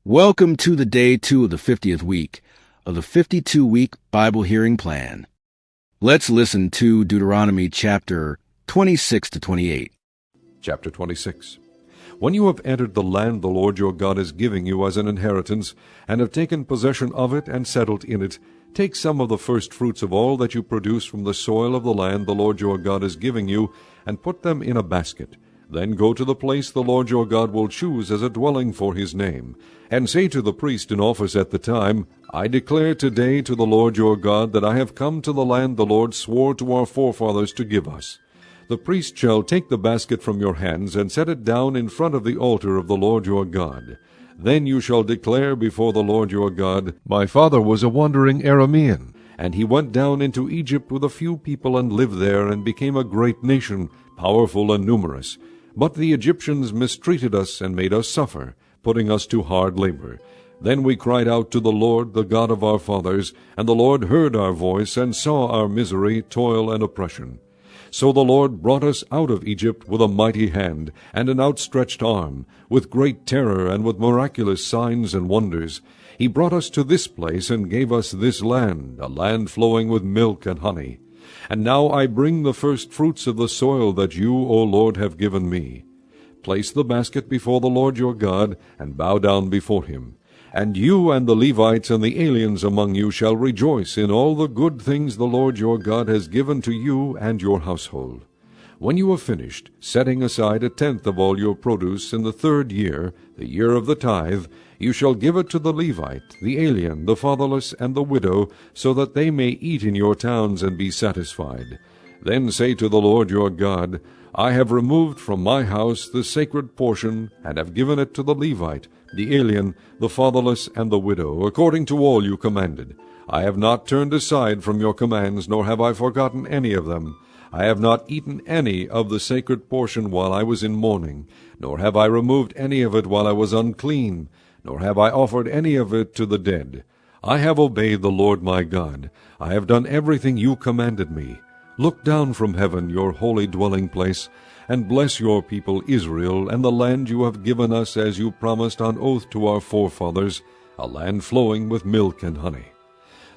Welcome to the day 2 of the 50th week of the 52-week Bible hearing plan. Let's listen to Deuteronomy chapter 26 to 28. Chapter 26. When you have entered the land the Lord your God is giving you as an inheritance, and have taken possession of it and settled in it, take some of the first fruits of all that you produce from the soil of the land the Lord your God is giving you, and put them in a basket. Then go to the place the Lord your God will choose as a dwelling for his name, and say to the priest in office at the time, I declare today to the Lord your God that I have come to the land the Lord swore to our forefathers to give us. The priest shall take the basket from your hands and set it down in front of the altar of the Lord your God. Then you shall declare before the Lord your God, My father was a wandering Aramean, and he went down into Egypt with a few people and lived there and became a great nation, powerful and numerous. But the Egyptians mistreated us and made us suffer, putting us to hard labor. Then we cried out to the Lord, the God of our fathers, and the Lord heard our voice and saw our misery, toil, and oppression. So the Lord brought us out of Egypt with a mighty hand and an outstretched arm, with great terror and with miraculous signs and wonders. He brought us to this place and gave us this land, a land flowing with milk and honey. And now I bring the first fruits of the soil that you, O Lord, have given me. Place the basket before the Lord your God, and bow down before him. And you and the Levites and the aliens among you shall rejoice in all the good things the Lord your God has given to you and your household. When you have finished, setting aside 1/10 of all your produce in the 3rd year, the year of the tithe, you shall give it to the Levite, the alien, the fatherless, and the widow, so that they may eat in your towns and be satisfied. Then say to the Lord your God, I have removed from my house the sacred portion, and have given it to the Levite, the alien, the fatherless, and the widow, according to all you commanded. I have not turned aside from your commands, nor have I forgotten any of them. I have not eaten any of the sacred portion while I was in mourning, nor have I removed any of it while I was unclean, nor have I offered any of it to the dead. I have obeyed the Lord my God. I have done everything you commanded me. Look down from heaven, your holy dwelling place, and bless your people Israel and the land you have given us as you promised on oath to our forefathers, a land flowing with milk and honey.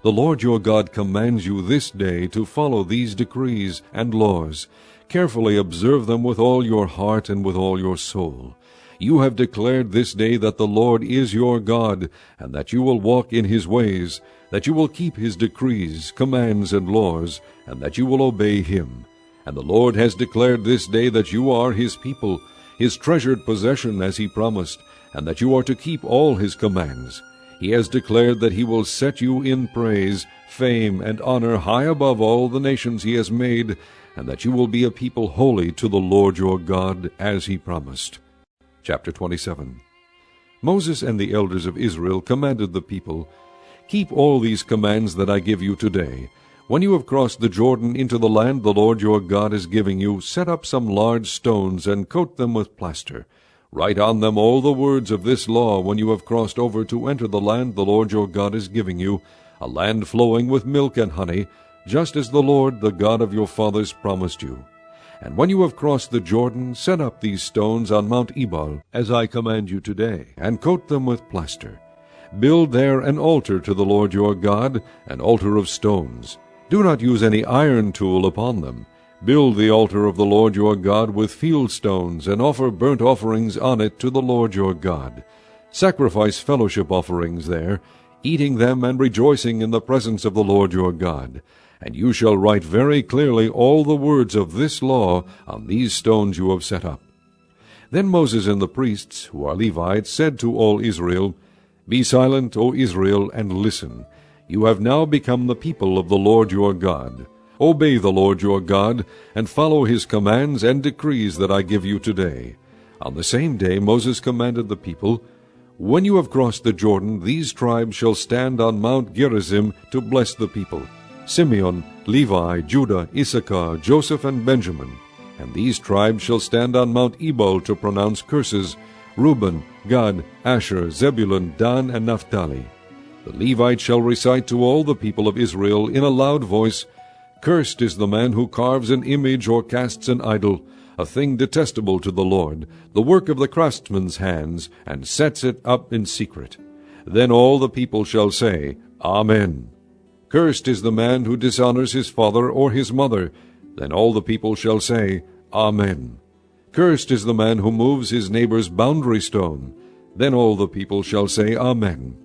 The Lord your God commands you this day to follow these decrees and laws. Carefully observe them with all your heart and with all your soul. You have declared this day that the Lord is your God, and that you will walk in his ways, that you will keep his decrees, commands, and laws, and that you will obey him. And the Lord has declared this day that you are his people, his treasured possession as he promised, and that you are to keep all his commands. He has declared that he will set you in praise, fame, and honor high above all the nations he has made, and that you will be a people holy to the Lord your God, as he promised. Chapter 27. Moses and the elders of Israel commanded the people, Keep all these commands that I give you today. When you have crossed the Jordan into the land the Lord your God is giving you, set up some large stones and coat them with plaster. Write on them all the words of this law when you have crossed over to enter the land the Lord your God is giving you, a land flowing with milk and honey, just as the Lord, the God of your fathers, promised you. And when you have crossed the Jordan, set up these stones on Mount Ebal, as I command you today, and coat them with plaster. Build there an altar to the Lord your God, an altar of stones. Do not use any iron tool upon them. Build the altar of the Lord your God with field stones, and offer burnt offerings on it to the Lord your God. Sacrifice fellowship offerings there, eating them and rejoicing in the presence of the Lord your God. And you shall write very clearly all the words of this law on these stones you have set up. Then Moses and the priests, who are Levites, said to all Israel, Be silent, O Israel, and listen. You have now become the people of the Lord your God. Obey the Lord your God, and follow his commands and decrees that I give you today. On the same day Moses commanded the people, When you have crossed the Jordan, these tribes shall stand on Mount Gerizim to bless the people: Simeon, Levi, Judah, Issachar, Joseph, and Benjamin. And these tribes shall stand on Mount Ebal to pronounce curses: Reuben, Gad, Asher, Zebulun, Dan, and Naphtali. The Levites shall recite to all the people of Israel in a loud voice, Cursed is the man who carves an image or casts an idol, a thing detestable to the Lord, the work of the craftsman's hands, and sets it up in secret. Then all the people shall say, Amen. Cursed is the man who dishonors his father or his mother. Then all the people shall say, Amen. Cursed is the man who moves his neighbor's boundary stone. Then all the people shall say, Amen.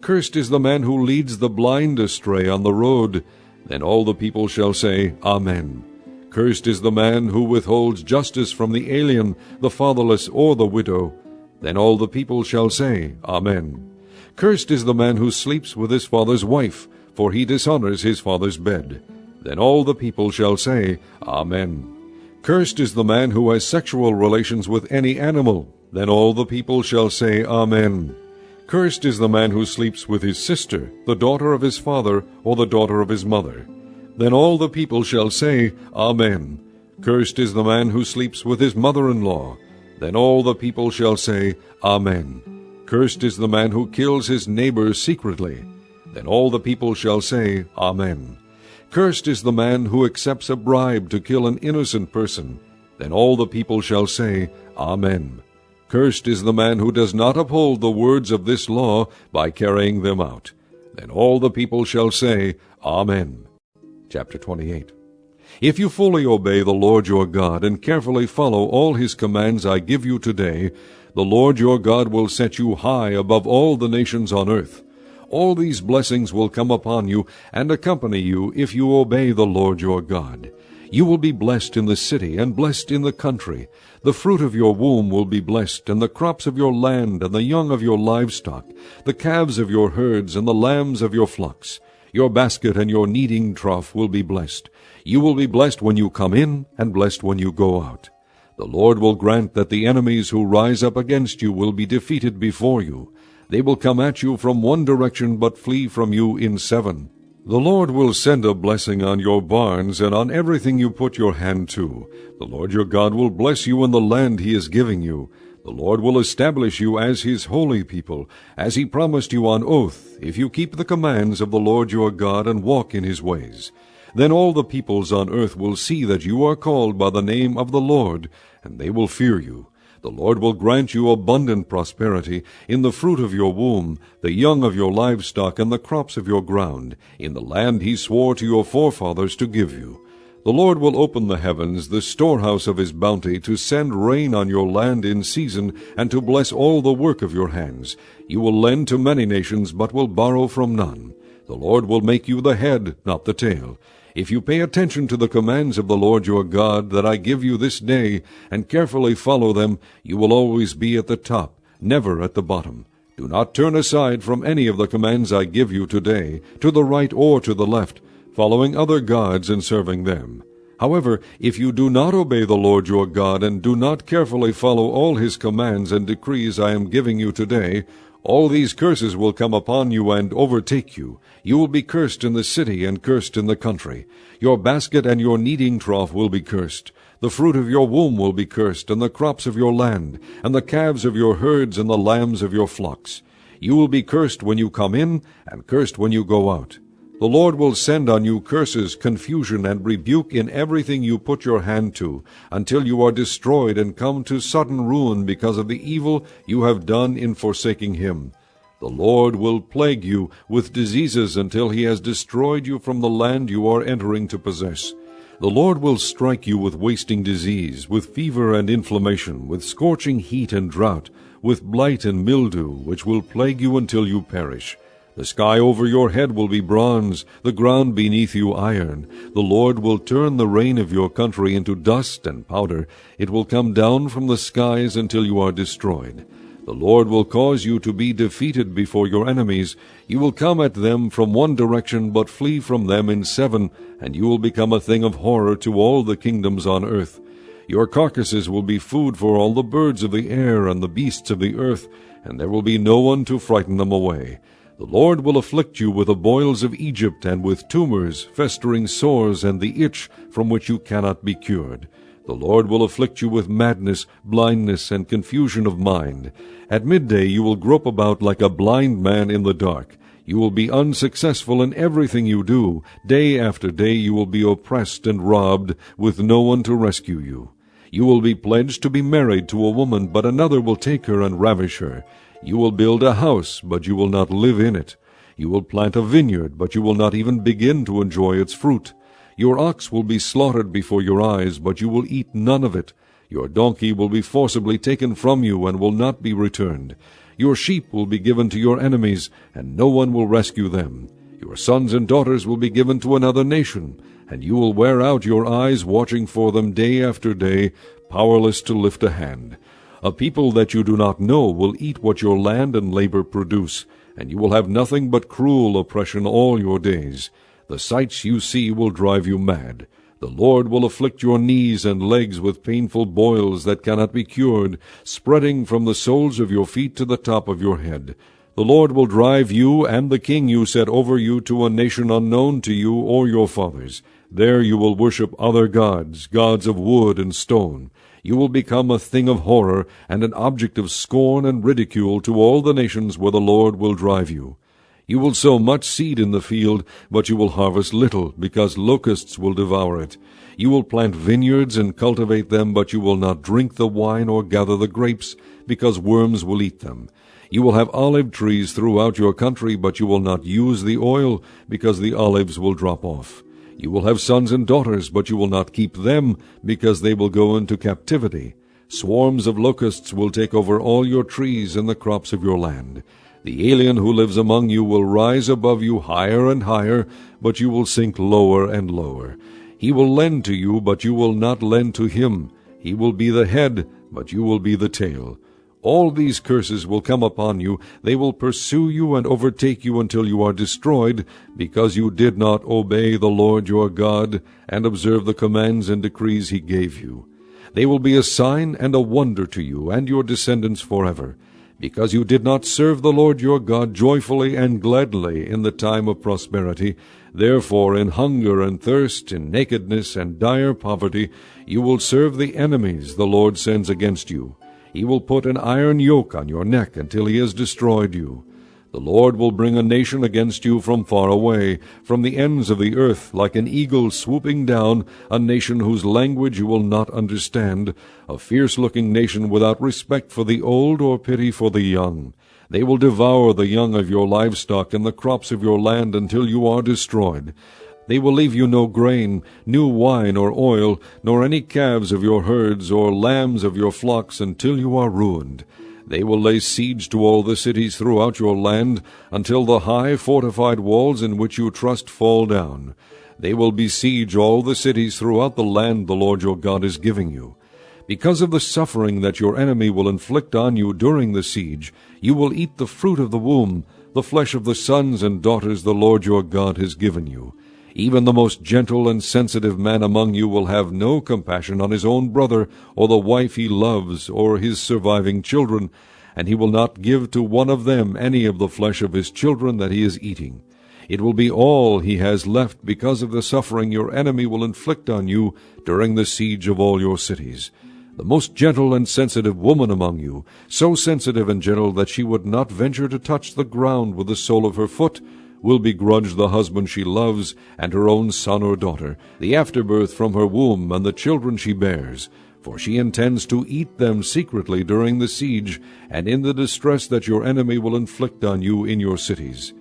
Cursed is the man who leads the blind astray on the road. Then all the people shall say, Amen. Cursed is the man who withholds justice from the alien, the fatherless, or the widow. Then all the people shall say, Amen. Cursed is the man who sleeps with his father's wife, for he dishonors his father's bed. Then all the people shall say, Amen. Cursed is the man who has sexual relations with any animal. Then all the people shall say, Amen. Cursed is the man who sleeps with his sister, the daughter of his father, or the daughter of his mother. Then all the people shall say, Amen. Cursed is the man who sleeps with his mother-in-law. Then all the people shall say, Amen. Cursed is the man who kills his neighbor secretly. Then all the people shall say, Amen. Cursed is the man who accepts a bribe to kill an innocent person. Then all the people shall say, Amen. Cursed is the man who does not uphold the words of this law by carrying them out. Then all the people shall say, Amen. Chapter 28. If you fully obey the Lord your God and carefully follow all his commands I give you today, the Lord your God will set you high above all the nations on earth. All these blessings will come upon you and accompany you if you obey the Lord your God. You will be blessed in the city and blessed in the country. The fruit of your womb will be blessed, and the crops of your land, and the young of your livestock, the calves of your herds, and the lambs of your flocks. Your basket and your kneading trough will be blessed. You will be blessed when you come in, and blessed when you go out. The Lord will grant that the enemies who rise up against you will be defeated before you. They will come at you from one direction, but flee from you in seven. The Lord will send a blessing on your barns and on everything you put your hand to. The Lord your God will bless you in the land he is giving you. The Lord will establish you as his holy people, as he promised you on oath, if you keep the commands of the Lord your God and walk in his ways. Then all the peoples on earth will see that you are called by the name of the Lord, and they will fear you. The Lord will grant you abundant prosperity in the fruit of your womb, the young of your livestock, and the crops of your ground, in the land he swore to your forefathers to give you. The Lord will open the heavens, the storehouse of his bounty, to send rain on your land in season, and to bless all the work of your hands. You will lend to many nations, but will borrow from none. The Lord will make you the head, not the tail. If you pay attention to the commands of the Lord your God that I give you this day, and carefully follow them, you will always be at the top, never at the bottom. Do not turn aside from any of the commands I give you today, to the right or to the left, following other gods and serving them. However, if you do not obey the Lord your God, and do not carefully follow all his commands and decrees I am giving you today, all these curses will come upon you and overtake you. You will be cursed in the city and cursed in the country. Your basket and your kneading trough will be cursed. The fruit of your womb will be cursed, and the crops of your land, and the calves of your herds, and the lambs of your flocks. You will be cursed when you come in, and cursed when you go out. The Lord will send on you curses, confusion, and rebuke in everything you put your hand to, until you are destroyed and come to sudden ruin because of the evil you have done in forsaking him. The Lord will plague you with diseases until he has destroyed you from the land you are entering to possess. The Lord will strike you with wasting disease, with fever and inflammation, with scorching heat and drought, with blight and mildew, which will plague you until you perish. The sky over your head will be bronze, the ground beneath you iron. The Lord will turn the rain of your country into dust and powder. It will come down from the skies until you are destroyed. The Lord will cause you to be defeated before your enemies. You will come at them from one direction, but flee from them in seven, and you will become a thing of horror to all the kingdoms on earth. Your carcasses will be food for all the birds of the air and the beasts of the earth, and there will be no one to frighten them away. The Lord will afflict you with the boils of Egypt, and with tumors, festering sores, and the itch from which you cannot be cured. The Lord will afflict you with madness, blindness, and confusion of mind. At midday you will grope about like a blind man in the dark. You will be unsuccessful in everything you do. Day after day you will be oppressed and robbed, with no one to rescue you. You will be pledged to be married to a woman, but another will take her and ravish her. You will build a house, but you will not live in it. You will plant a vineyard, but you will not even begin to enjoy its fruit. Your ox will be slaughtered before your eyes, but you will eat none of it. Your donkey will be forcibly taken from you and will not be returned. Your sheep will be given to your enemies, and no one will rescue them. Your sons and daughters will be given to another nation, and you will wear out your eyes watching for them day after day, powerless to lift a hand. A people that you do not know will eat what your land and labor produce, and you will have nothing but cruel oppression all your days. The sights you see will drive you mad. The Lord will afflict your knees and legs with painful boils that cannot be cured, spreading from the soles of your feet to the top of your head. The Lord will drive you and the king you set over you to a nation unknown to you or your fathers. There you will worship other gods, gods of wood and stone. You will become a thing of horror and an object of scorn and ridicule to all the nations where the Lord will drive you. You will sow much seed in the field, but you will harvest little, because locusts will devour it. You will plant vineyards and cultivate them, but you will not drink the wine or gather the grapes, because worms will eat them. You will have olive trees throughout your country, but you will not use the oil, because the olives will drop off. You will have sons and daughters, but you will not keep them, because they will go into captivity. Swarms of locusts will take over all your trees and the crops of your land. The alien who lives among you will rise above you higher and higher, but you will sink lower and lower. He will lend to you, but you will not lend to him. He will be the head, but you will be the tail. All these curses will come upon you. They will pursue you and overtake you until you are destroyed, because you did not obey the Lord your God and observe the commands and decrees he gave you. They will be a sign and a wonder to you and your descendants forever, because you did not serve the Lord your God joyfully and gladly in the time of prosperity. Therefore in hunger and thirst, in nakedness and dire poverty, you will serve the enemies the Lord sends against you. He will put an iron yoke on your neck until he has destroyed you. The Lord will bring a nation against you from far away, from the ends of the earth, like an eagle swooping down, a nation whose language you will not understand, a fierce-looking nation without respect for the old or pity for the young. They will devour the young of your livestock and the crops of your land until you are destroyed. They will leave you no grain, new wine or oil, nor any calves of your herds or lambs of your flocks until you are ruined. They will lay siege to all the cities throughout your land, until the high fortified walls in which you trust fall down. They will besiege all the cities throughout the land the Lord your God is giving you. Because of the suffering that your enemy will inflict on you during the siege, you will eat the fruit of the womb, the flesh of the sons and daughters the Lord your God has given you. Even the most gentle and sensitive man among you will have no compassion on his own brother, or the wife he loves, or his surviving children, and he will not give to one of them any of the flesh of his children that he is eating. It will be all he has left because of the suffering your enemy will inflict on you during the siege of all your cities. The most gentle and sensitive woman among you, so sensitive and gentle that she would not venture to touch the ground with the sole of her foot, will begrudge the husband she loves, and her own son or daughter, the afterbirth from her womb, and the children she bears. For she intends to eat them secretly during the siege, and in the distress that your enemy will inflict on you in your cities.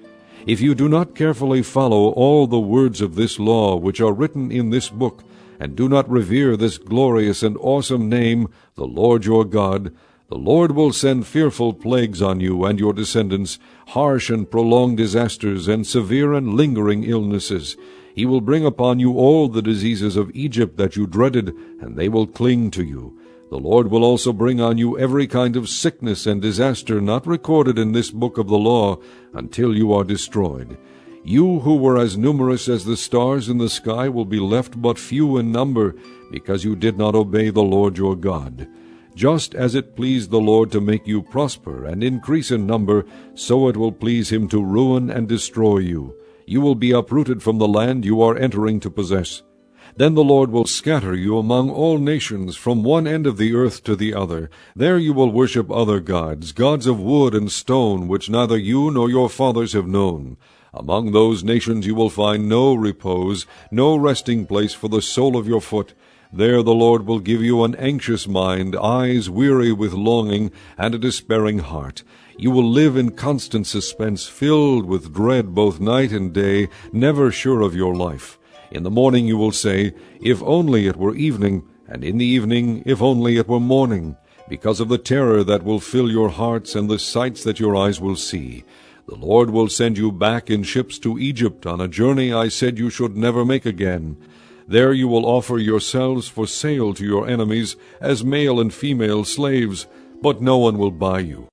If you do not carefully follow all the words of this law which are written in this book, and do not revere this glorious and awesome name, the Lord your God, the Lord will send fearful plagues on you and your descendants, harsh and prolonged disasters, and severe and lingering illnesses. He will bring upon you all the diseases of Egypt that you dreaded, and they will cling to you. The Lord will also bring on you every kind of sickness and disaster not recorded in this book of the law, until you are destroyed. You who were as numerous as the stars in the sky will be left but few in number, because you did not obey the Lord your God. Just as it pleased the Lord to make you prosper and increase in number, so it will please him to ruin and destroy you. You will be uprooted from the land you are entering to possess. Then the Lord will scatter you among all nations, from one end of the earth to the other. There you will worship other gods, gods of wood and stone, which neither you nor your fathers have known. Among those nations you will find no repose, no resting place for the sole of your foot. There the Lord will give you an anxious mind, eyes weary with longing, and a despairing heart. You will live in constant suspense, filled with dread both night and day, never sure of your life. In the morning you will say, "If only it were evening," and in the evening, "If only it were morning," because of the terror that will fill your hearts and the sights that your eyes will see. The Lord will send you back in ships to Egypt, on a journey I said you should never make again. There you will offer yourselves for sale to your enemies as male and female slaves, but no one will buy you.